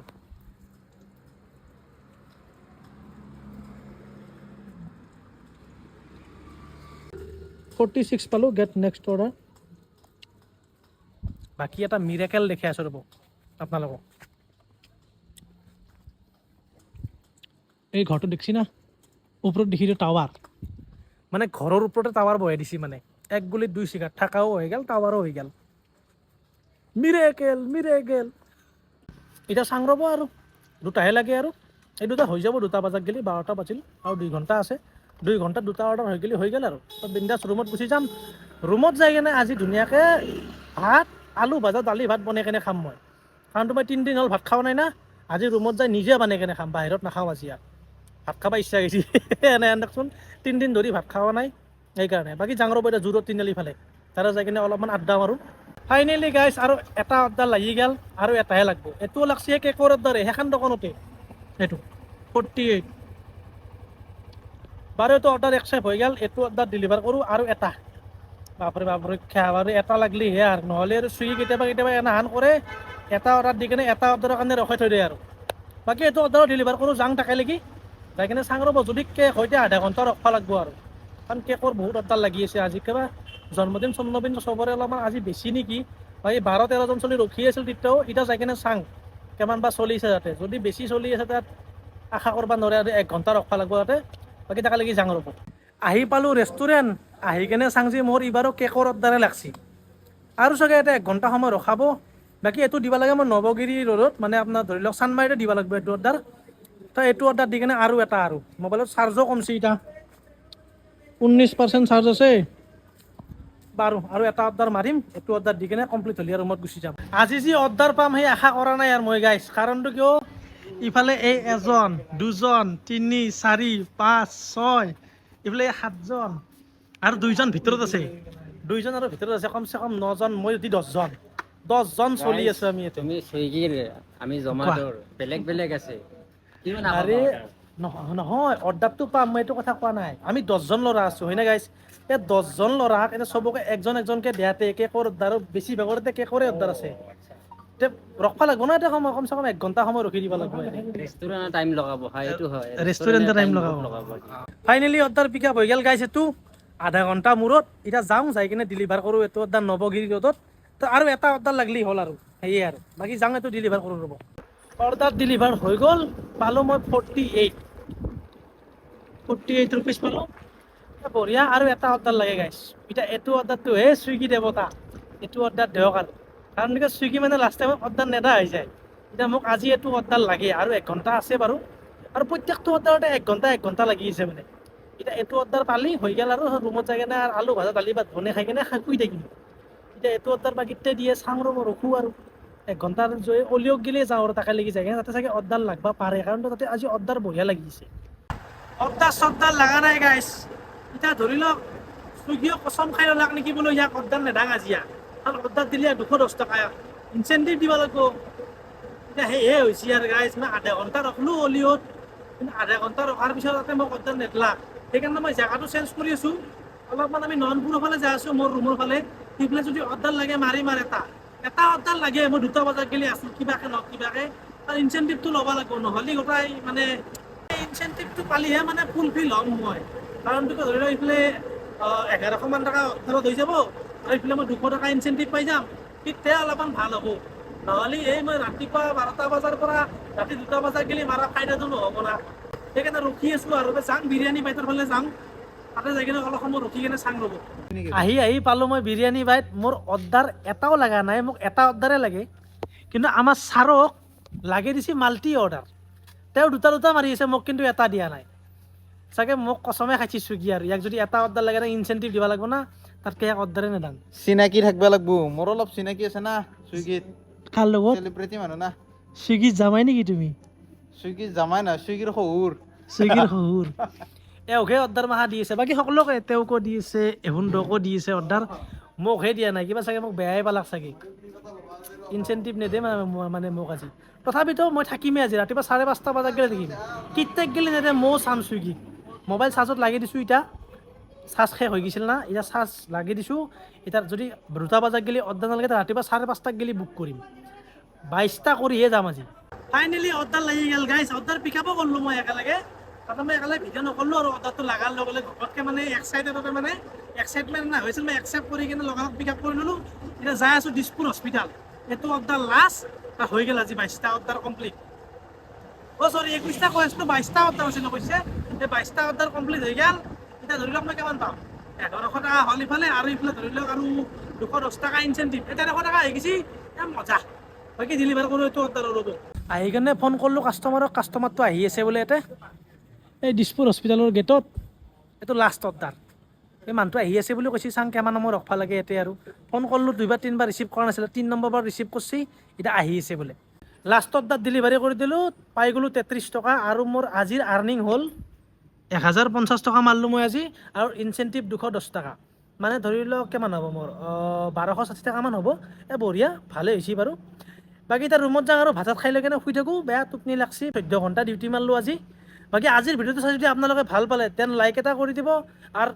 46 পালোঁ, গেট নেক্সট অৰ্ডাৰ। বাকী এটা মিৰেকেল দেখি আছোঁ ৰ'ব আপোনালোকক, এই ঘৰটো দেখছি না, ওপৰত দেখিছোঁ টাৱাৰ, মানে ঘৰৰ ওপৰতে টাৱাৰ বহাই দিছে, মানে 1 গুলিত 2 চিগাৰ, থাকাও হৈ গ'ল, টাৱাৰো হৈ গ'ল, মিৰেকেল। এতিয়া চাং ৰ'ব আৰু 2টাহে লাগে আৰু, এই 2টা হৈ যাব, 2টা বজাত গেলি, 12টা বাজিল আৰু 2 ঘণ্টা আছে, 2 ঘণ্টাত 2টা অৰ্ডাৰ হৈ গেলি হৈ গ'ল আৰু, বিন্দাছ ৰুমত গুচি যাম। ৰুমত যাই কেনে আজি ধুনীয়াকৈ ভাত, আলু ভাজা, দালি ভাত বনাই কেনে খাম মই, কাৰণ মই 3 দিন হ'ল ভাত খোৱা নাই না, আজি ৰুমত যাই নিজে বনাই কেনে খাম, বাহিৰত নাখাওঁ আজি আৰু, ভাত খাব ইচ্ছা গৈছে এনে দেখোন, 3 দিন ধৰি ভাত খোৱা নাই সেইকাৰণে। বাকী যাং ৰ'ব এতিয়া জোৰত তিনিআলি ফালে, তাৰে যাই কিনে অলপমান আড্ডা মাৰোঁ। ফাইনেলি গাইছ আৰু এটা অৰ্ডাৰ লাগি গ'ল, আৰু এটাহে লাগব, এইটোও লাগছে কেকৰ অৰ্ডাৰে, সেইখন দোকানতে, এইটো 48। বাৰু এইটো অৰ্ডাৰ একচেপ্ট হৈ গ'ল, এইটো অৰ্ডাৰ ডেলিভাৰ কৰোঁ, আৰু এটা বাপৰে খাব আৰু এটা লাগলিহে আৰু নহ'লে আৰু চুইগি কেতিয়াবা এনাহান কৰে এটা অৰ্ডাৰ দি কিনে এটা অৰ্ডাৰৰ কাৰণে ৰখাই থৈ দিয়ে আৰু বাকী এইটো অৰ্ডাৰো ডেলিভাৰ কৰোঁ যাওঁ তাকে লাগি যাই কিনে চাং ৰ'ব যদি কেক হয়তো আধা ঘণ্টা ৰখিব লাগিব আৰু কাৰণ কেকৰ বহুত অৰ্ডাৰ লাগি আছে আজি কিবা জন্মদিন জন্মদিন চবৰে অলপমান আজি বেছি নেকি বাকী 12-13জন চলি ৰখি আছিল তেতিয়াও এতিয়া যাই কিনে চাং কিমান বা চলি আছে যাতে যদি বেছি চলি আছে তাত আশা কৰিব নোৱাৰে আৰু 1 ঘণ্টা ৰখিব লাগিব তাতে বাকী তাকে লাগি যাওঁ ৰ'ব আহি পালোঁ ৰেষ্টুৰেণ্ট আহি কেনে চাং যে মোৰ এইবাৰো কেকৰ অৰ্ডাৰে লাগছি আৰু চাগে এটা 1 ঘণ্টা সময় ৰখাব বাকী এইটো দিব লাগে মই নৱগিৰি ৰোডত মানে আপোনাৰ ধৰি লওক চানমাৰিতে দিব লাগিব এইটো অৰ্ডাৰ তো এইটো অৰ্ডাৰ দি কিনে আৰু এটা আৰু মোবাইলত চাৰ্জো কমছি এতিয়া 19% চাৰ্জ আছে বাৰু আৰু এটা অৰ্ডাৰ মাৰিম এইটো অৰ্ডাৰ দি কিনে কমপ্লিট হ'লে ৰুমত গুচি যাম আজি যি অৰ্ডাৰ পাম সেই আশা কৰা নাই আৰু মই গাইছ কাৰণটো কিয় ইফালে এই 1 2 3 4 5 6 ইফালে 7জন আৰু 2জন ভিতৰত আছে 2জন আৰু ভিতৰত আছে কমচে কম 9জন মই যদি 10জন চলি আছো আমি ইয়াতে তুমি সুইগিৰ আমি জমাটোৰ বেলেগ আছে কিমান আৰে নহয় অৰ্ডাৰটো পাম মই এইটো কথা কোৱা নাই আমি 10জন ল'ৰা আছোঁ হয়নে গাইছ এই 10জন ল'ৰাক এতিয়া চবকে একজনকে দিয়াতে কেকৰ অৰ্ডাৰ বেছি ভাগতে কেকৰে অৰ্ডাৰ আছে এতিয়া ৰখিব লাগিব ন এতিয়া সময় কমচে কম 1 ঘণ্টা সময় ৰখি দিব লাগিব ৰেষ্টুৰেণ্টৰ টাইম লগাব হয় এইটো হয় ৰেষ্টুৰেণ্টৰ টাইম লগাব ফাইনেলি অৰ্ডাৰ পিক আপ হৈ গ'ল গাইছ এইটো আধা ঘণ্টা মূৰত এতিয়া যাওঁ যাই কিনে ডেলিভাৰ কৰোঁ এইটো অৰ্ডাৰ নৱগিৰি ৰোডত তো আৰু এটা অৰ্ডাৰ লাগলি হ'ল আৰু সেয়ে আৰু বাকী যাওঁ এইটো ডেলিভাৰ কৰোঁ ৰ'ব অৰ্ডাৰ ডেলিভাৰ হৈ গ'ল পালোঁ মই 48 ৰুপিজ পালোঁ বঢ়িয়া আৰু এটা অৰ্ডাৰ লাগে গাইছ এতিয়া এইটো অৰ্ডাৰটো হে চুইগি দেৱতা এইটো অৰ্ডাৰ দিয়ক আৰু কাৰণ কি চুইগি মানে লাষ্ট টাইমত অৰ্ডাৰ নেদা হৈ যায় এতিয়া মোক আজি এইটো অৰ্ডাৰ লাগে আৰু 1 ঘণ্টা আছে বাৰু আৰু প্ৰত্যেকটো অৰ্ডাৰতে 1 ঘণ্টা লাগি আছে মানে এতিয়া এইটো অৰ্ডাৰ পালি হৈ গ'ল আৰু ৰুমত যাই কিনে আলু ভাজা দালি ভাত বনাই খাই কিনে শুই থাকিম এতিয়া এইটো অৰ্ডাৰ বা কেতিয়া দিয়ে চাওঁ ৰ'ব ৰখোঁ আৰু 1 ঘণ্টাৰ জয় অলিয়ক গেলে যাওঁ আৰু তাকে লাগি যায় তাতে চাগে অৰ্ডাৰ লাগব পাৰে কাৰণ তাতে আজি অৰ্ডাৰ বঢ়িয়া লাগিছে অৰ্ডাৰ লগা নাই গাইছ এতিয়া ধৰি লওক চুইগিও কচম খাই ল'লাক নেকি বোলো ইয়াক অৰ্ডাৰ নেদাং আজি কাৰণ অৰ্ডাৰ দিলে 210 টকা ইনচেণ্টিভ দিব লাগিব এতিয়া সেয়ে হৈছে আৰু গাইছ মই আধা ঘণ্টা ৰখলোঁ অলিয়ত কিন্তু আধা ঘণ্টা ৰখাৰ পিছত তাতে মোক অৰ্ডাৰ নেদলাক সেইকাৰণে মই জেগাটো চেঞ্জ কৰি আছোঁ অলপমান আমি নয়নপুৰৰ ফালে যাই আছোঁ মোৰ ৰুমৰ ফালে সেইফালে যদি অৰ্ডাৰ লাগে মাৰিম আৰু এটা অৰ্ডাৰ লাগে মই 2টা বজাত গেলি আছোঁ কিবাকে কিবাকে আৰু ইনচেণ্টিভটো ল'ব লাগিব নহ'লে গোটাই মানে ইনচেণ্টিভটো পালিহে মানে ফুলফিল হ'ম মই কাৰণ ধৰি লওক এইফালে 1100 মান টকা অৰ্ডাৰত হৈ যাব আৰু এইফালে মই 200 টকা ইনচেণ্টিভ পাই যাম তেতিয়া অলপমান ভাল হ'ব নহ'লে এই মই ৰাতিপুৱা 12টা বজাৰ পৰা ৰাতি 2টা বজাত গেলি মাৰা ফাইদাটো নহ'ব না সেইকাৰণে ৰখি আছোঁ আৰু যাওঁ বিৰিয়ানী বাইটৰ ফালে যাওঁ তাতে যাই কিনে অলপ সময় ৰখি কিনে চাং ৰ'ব আহি পালোঁ মই বিৰিয়ানী বাইট মোৰ অৰ্ডাৰ এটাও লগা নাই মোক এটা অৰ্ডাৰে লাগে কিন্তু আমাৰ ছাৰক লাগে দিছে মাল্টি অৰ্ডাৰ তেওঁ দুটা মাৰি আছে মোক কিন্তু এটা দিয়া নাই চাগে মোক কচমে খাইছি চুইগি আৰু ইয়াক যদি এটা অৰ্ডাৰ লাগে না ইনচেণ্টিভ দিব লাগিব না তাতকৈ ইয়াক অৰ্ডাৰে নেদাং চিনাকি থাকিব লাগিব মোৰ অলপ চিনাকি আছে না চুইগিত কাৰ লগত চেলিব্ৰিটি মানুহ না চুইগিত যামাই নেকি তুমি চুইগিত জামাই না চুইগিৰ শহুৰ চুইগিৰ শহুৰ এওঁহে অৰ্ডাৰ মাহা দি আছে বাকী সকলোকে তেওঁকো দি আছে এহুন্দকো দি আছে অৰ্ডাৰ মোকহে দিয়া নাই কিবা চাগে মোক বেয়াই পালাক চাগে ইনচেণ্টিভ নেদে মানে মোক আজি তথাপিতো মই থাকিমেই আজি ৰাতিপুৱা 5:30 বজাত গ'লে থাকিম কিত্যেক গ'লে নেদে ময়ো চাম চুইগি মোবাইল চাৰ্জত লাগি দিছোঁ এতিয়া চাৰ্জ শেষ হৈ গৈছিল না এতিয়া চাৰ্জ লাগি দিছোঁ এতিয়া যদি 2টা বজাত গ'লে অৰ্ডাৰ নালাগে ৰাতিপুৱা 5:30 গ'লে বুক কৰিম 22টা কৰিহে যাম আজি ফাইনেলি অৰ্ডাৰ লাগি গ'ল গাইছ অৰ্ডাৰ পিক আপো কৰিলোঁ মই একেলগে তাতে মই একেলগে ভিডিঅ' নকৰিলোঁ আৰু অৰ্ডাৰটো লগাৰ লগে লগে ঘপককৈ মানে এক্সাইটেডতে মানে এক্সাইটমেণ্ট না হৈছিল মই একচেপ্ট কৰি কিনে লগালগ পিক আপ কৰি ল'লোঁ এতিয়া যাই আছোঁ দিছপুৰ হস্পিটেল এইটো অৰ্ডাৰ লাষ্ট হৈ গ'ল আজি 22টা অৰ্ডাৰ কমপ্লিট চৰি 21টা কৈ আছিলোঁ 22টা অৰ্ডাৰ আছিল কৈছে এই 22টা অৰ্ডাৰ কমপ্লিট হৈ গ'ল এতিয়া ধৰি লওক মই কিমান পাম 1100 টকা হ'ল ইফালে আৰু ইফালে ধৰি লওক আৰু 210 টকা ইনচেণ্টিভ 1300 টকা হৈ গৈছে মজা বাকী ডেলিভাৰ কৰোঁ এইটো অৰ্ডাৰ ৰ'ব আহি কিনে ফোন কৰিলোঁ কাষ্টমাৰটো আহি আছে বোলে ইয়াতে এই দিছপুৰ হস্পিটেলৰ গেটত এইটো লাষ্ট অৰ্ডাৰ এই মানুহটো আহি আছে বুলি কৈছে চাং কিমান সময় ৰখিব লাগে ইয়াতে আৰু ফোন কৰিলোঁ 2বাৰ 3বাৰ ৰিচিভ কৰা নাছিলে 3 নম্বৰবাৰ ৰিচিভ কৰিছে এতিয়া আহি আছে বোলে লাষ্ট অৰ্ডাৰ ডেলিভাৰী কৰি দিলোঁ পাই গ'লোঁ 33 টকা আৰু মোৰ আজিৰ আৰ্নিং হ'ল 1050 টকা মাৰিলোঁ মই আজি আৰু ইনচেণ্টিভ 210 টকা মানে ধৰি লওক কিমান হ'ব মোৰ 1260 টকামান হ'ব বঢ়িয়া ভালেই হৈছে বাৰু বাকী এতিয়া ৰুমত যাওঁ আৰু ভাত খাই লৈ কিনে শুই থাকোঁ বেয়া টোপনি লাগছি 14 ঘণ্টা ডিউটি মাৰিলোঁ আজি বাকী আজিৰ ভিডিঅ'টো চাই যদি আপোনালোকে ভাল পালে তেন লাইক এটা কৰি দিব আৰু